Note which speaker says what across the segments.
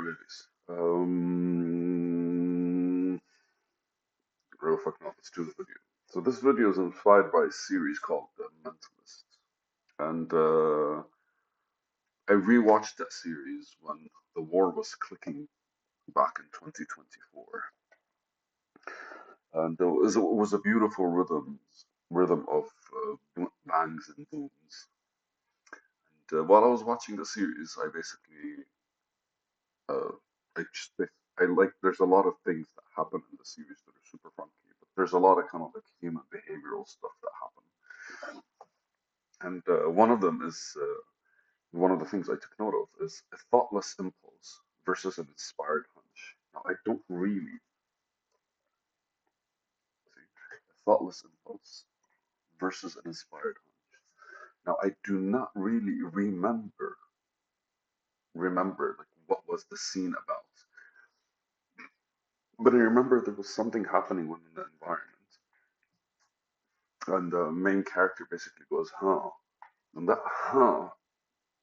Speaker 1: ladies. Real fuck no, let's do the video. So this video is inspired by a series called The Mentalist. And I rewatched that series when the war was clicking back in 2024. And it was a beautiful rhythm of bangs and booms. And while I was watching the series, I basically uh, I just I like there's a lot of things that happen in the series that are super funky, but there's a lot of kind of like human behavioral stuff that happen. And one of them is one of the things I took note of is a thoughtless impulse versus an inspired hunch. Now I don't really see a thoughtless impulse versus an inspired hunch. Now I do not really remember like what was the scene about, but I remember there was something happening within the environment. And the main character basically goes, huh. And that huh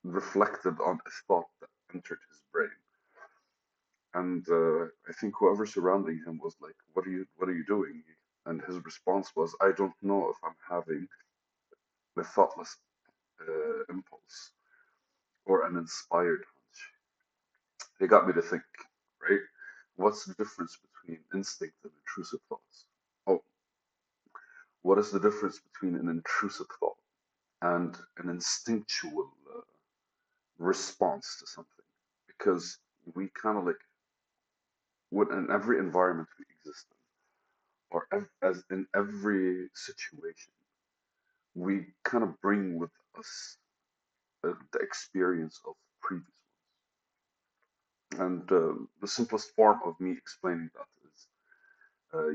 Speaker 1: reflected on a thought that entered his brain. And I think whoever surrounding him was like, what are you doing? And his response was, I don't know if I'm having a thoughtless impulse or an inspired hunch. It got me to think, right? What's the difference between instinct and intrusive thoughts? Oh, what is the difference between an intrusive thought and an instinctual response to something? Because we kind of like, in every environment we exist in, or as in every situation, we kind of bring with us the experience of previous ones. And the simplest form of me explaining that is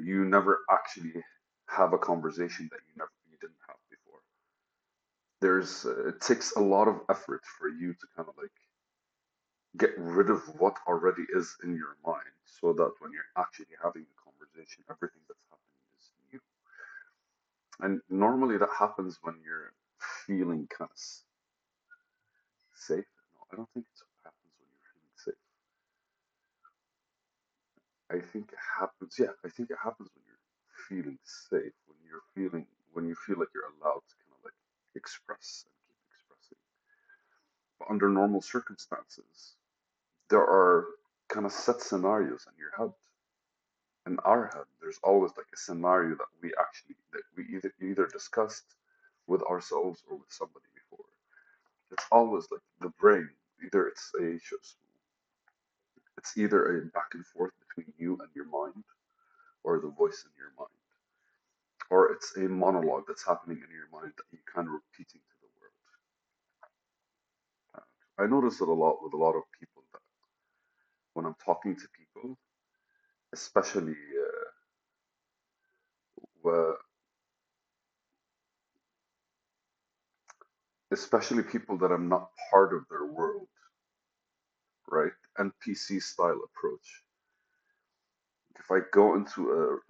Speaker 1: you never actually have a conversation that you didn't have before. It takes a lot of effort for you to kind of like get rid of what already is in your mind so that when you're actually having a conversation, everything that's happening is new. And normally that happens when you're feeling kind of safe. No, I don't think it's what happens when you're feeling safe. I think it happens, yeah, I think it happens when you're feeling safe, when you feel like you're allowed to kind of like express and keep expressing. But under normal circumstances, there are kind of set scenarios in your head. In our head, there's always like a scenario that we either discussed with ourselves or with somebody before. It's always like the brain. Either it's either a back and forth between you and your mind, or the voice in your mind, or it's a monologue that's happening in your mind that you kind of repeating to the world. I notice it a lot with a lot of people that when I'm talking to people, especially where, especially people that I'm not part of their world, right? NPC style approach. If I go into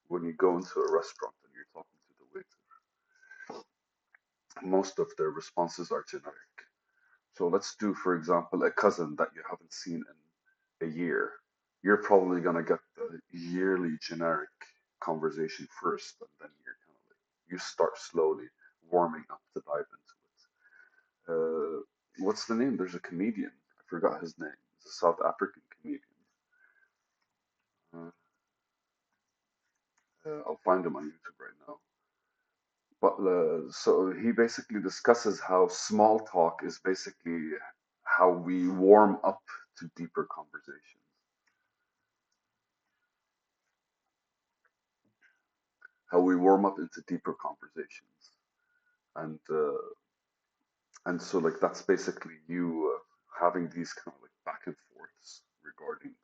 Speaker 1: when you go into a restaurant and you're talking to the waiter, most of their responses are generic. So let's do, for example, a cousin that you haven't seen in a year. You're probably gonna get the yearly generic conversation first, and then you're kind of like you start slowly warming up to dive into it. What's the name? There's a comedian. I forgot his name. He's a South African comedian. Uh, I'll find him on YouTube right now. But so he basically discusses how small talk is basically how we warm up to deeper conversations. How we warm up into deeper conversations, and so like that's basically you having these kind of like back and forths regarding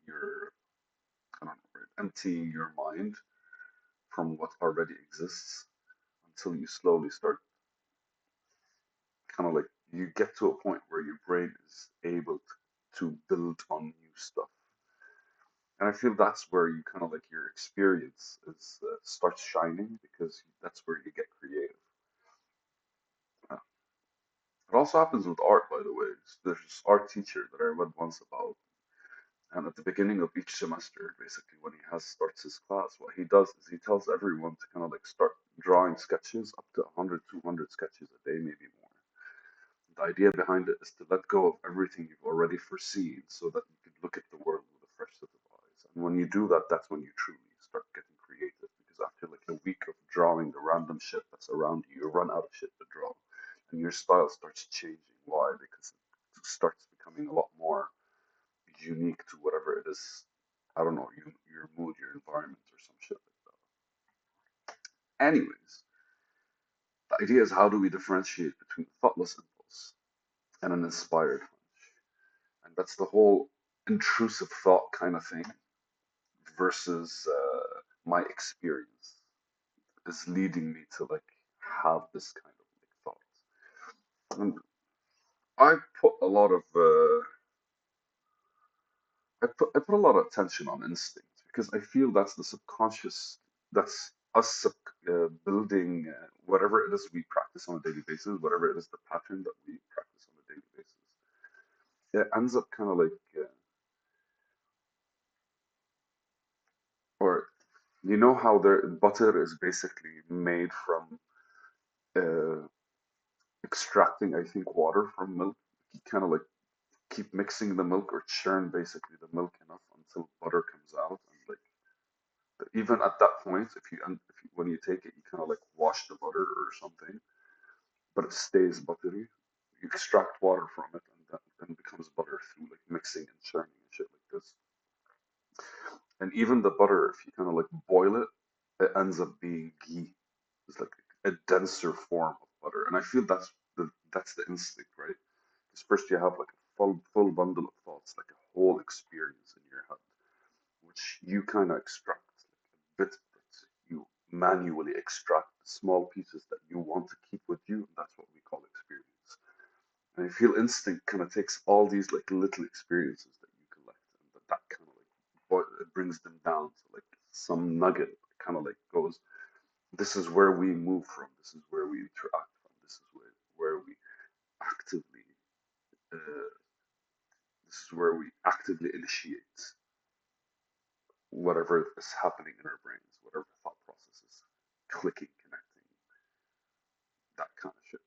Speaker 1: your I don't know, right, emptying your mind from what already exists until you slowly start kind of like you get to a point where your brain is able to build on new stuff. And I feel that's where you kind of like your experience is starts shining because that's where you get creative. It also happens with art, by the way. There's this art teacher that I read once about, and at the beginning of each semester, basically when he has starts his class, what he does is he tells everyone to kind of like start drawing sketches up to 100, 200 sketches a day, maybe more. The idea behind it is to let go of everything you've already foreseen so that you can look at the world with a fresh set of eyes. And when you do that, that's when you truly start getting creative. Because after like a week of drawing the random shit that's around you, you run out of shit to draw. And your style starts changing. Why? Because it starts becoming a lot more unique to whatever it is. I don't know, your mood, your environment, or some shit like that. Anyways, the idea is how do we differentiate between thoughtless impulse and an inspired hunch? And that's the whole intrusive thought kind of thing versus my experience is leading me to like have this kind of like thoughts. And I put a lot of I put a lot of attention on instinct because I feel that's the subconscious, that's us building whatever it is we practice on a daily basis, whatever it is the pattern that we practice on a daily basis. It ends up kind of like or you know how the butter is basically made from uh, extracting, I think, water from milk. You kind of like keep mixing the milk or churn basically the milk enough until butter comes out. And like even at that point, if you when you take it, you kind of like wash the butter or something, but it stays buttery. You extract water from it, and that then becomes butter through like mixing and churning and shit like this. And even the butter, if you kind of like boil it, it ends up being ghee. It's like a denser form of butter. And I feel that's the instinct, right? Because first you have like a full bundle of thoughts, like a whole experience in your head, which you kind of extract like a bit you manually extract small pieces that you want to keep with you. And that's what we call experience. And I feel instinct kind of takes all these like little experiences that you collect, and that kind of like it brings them down to like some nugget. Kind of like goes, this is where we move from. This is where we interact from. This is where we actively. Uh, this is where we actively initiate whatever is happening in our brains, whatever thought processes, clicking, connecting, that kind of shit.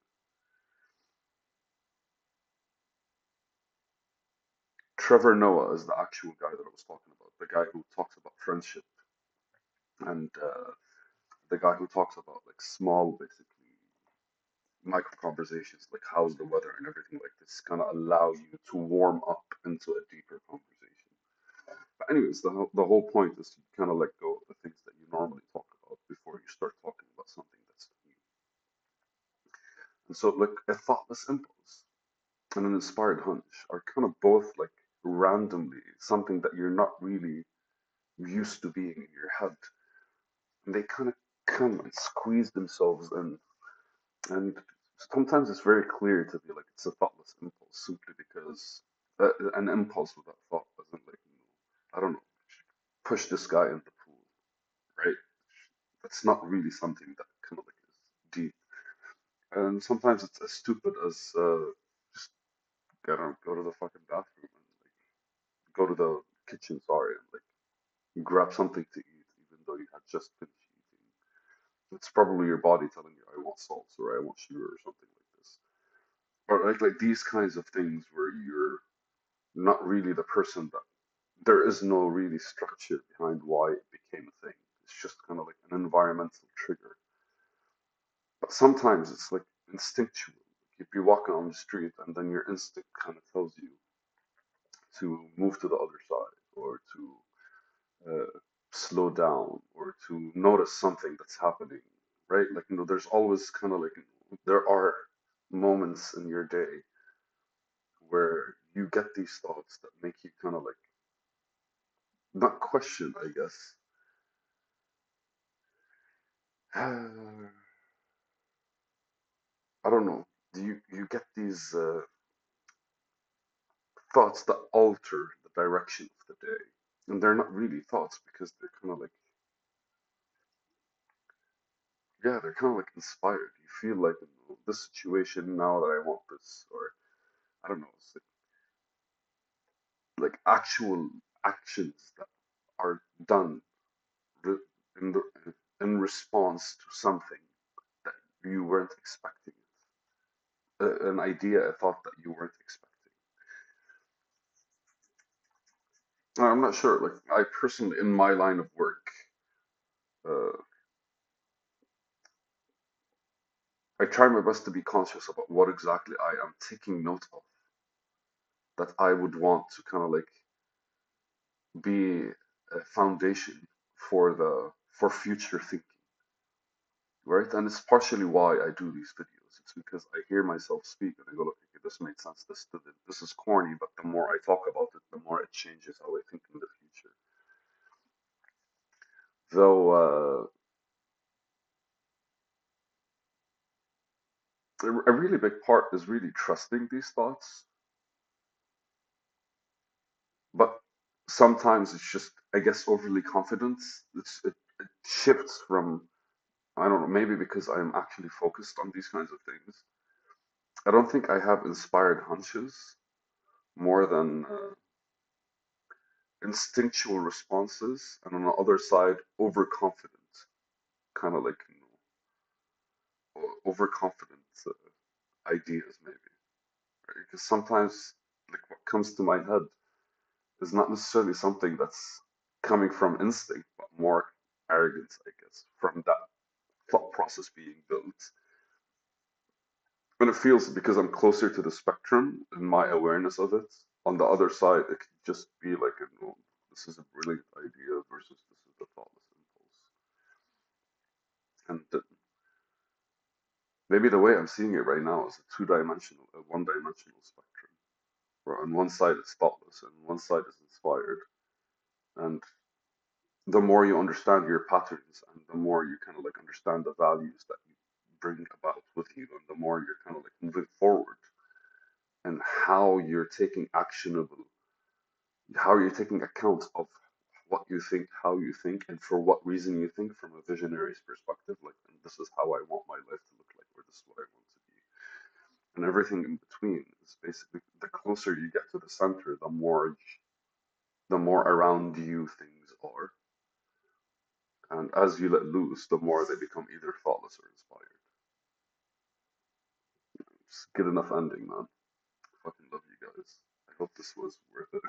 Speaker 1: Trevor Noah is the actual guy that I was talking about, the guy who talks about friendship and the guy who talks about like small, basically micro conversations, like how's the weather and everything like this, kind of allow you to warm up into a deeper conversation. But anyways, the whole point is to kind of let go of the things that you normally talk about before you start talking about something that's new. And so, like a thoughtless impulse and an inspired hunch are kind of both like randomly something that you're not really used to being in your head. And they kind of come and squeeze themselves in. And sometimes it's very clear to be like it's a thoughtless impulse simply because an impulse without thought doesn't like, I don't know, push this guy in the pool, right? That's not really something that kind of like is deep. And sometimes it's as stupid as just go to the fucking bathroom and like go to the kitchen, sorry, and like grab something to eat, even though you had just finished eating. It's probably your body telling you, I want salt or I want sugar or something like this. Or like these kinds of things where you're not really the person that there is no really structure behind why it became a thing. It's just kind of like an environmental trigger. But sometimes it's like instinctual. Like you'd be walking on the street and then your instinct kind of tells you to move to the other side or to slow down or to notice something that's happening, right? Like, there's always kind of like, there are moments in your day where you get these thoughts that make you kind of like, not question, I guess. I don't know. You get these thoughts that alter the direction of the day, and they're not really thoughts because they're kind of like, yeah, they're kind of like inspired. You feel like know, this situation now that I want this, or I don't know, it's like actual actions that are done re- in the, in response to something that you weren't expecting, an idea, a thought that you weren't expecting. I'm not sure. Like I personally, in my line of work, uh, I try my best to be conscious about what exactly I am taking note of that I would want to kind of like be a foundation for future thinking, right? And it's partially why I do these videos. It's because I hear myself speak and I go, look, okay, this made sense. This is corny, but the more I talk about it, the more it changes how I think in the future. Though a really big part is really trusting these thoughts, but sometimes it's just, I guess, overly confident. It shifts from, I don't know, maybe because I'm actually focused on these kinds of things. I don't think I have inspired hunches more than instinctual responses, and on the other side, overconfident, kind of like, overconfident ideas, maybe. Right? Because sometimes, like, what comes to my head is not necessarily something that's coming from instinct, but more arrogance, I guess, from that thought process being built. And it feels because I'm closer to the spectrum and my awareness of it. On the other side, it could just be like, this is a brilliant idea versus this is the thoughtless impulse. And maybe the way I'm seeing it right now is a two-dimensional, a one-dimensional spectrum, where on one side it's thoughtless and one side is inspired. And the more you understand your patterns and the more you kind of like understand the values that you bring about with you, and the more you're kind of like moving forward and how you're taking account of what you think, how you think, and for what reason you think from a visionary's perspective. Like, and this is how I want my life to look like, or this is what I want to be. And everything in between is basically the closer you get to the center, the more around you things are. And as you let loose, the more they become either thoughtless or inspired. Just good enough ending, man. Fucking love you guys. I hope this was worth it.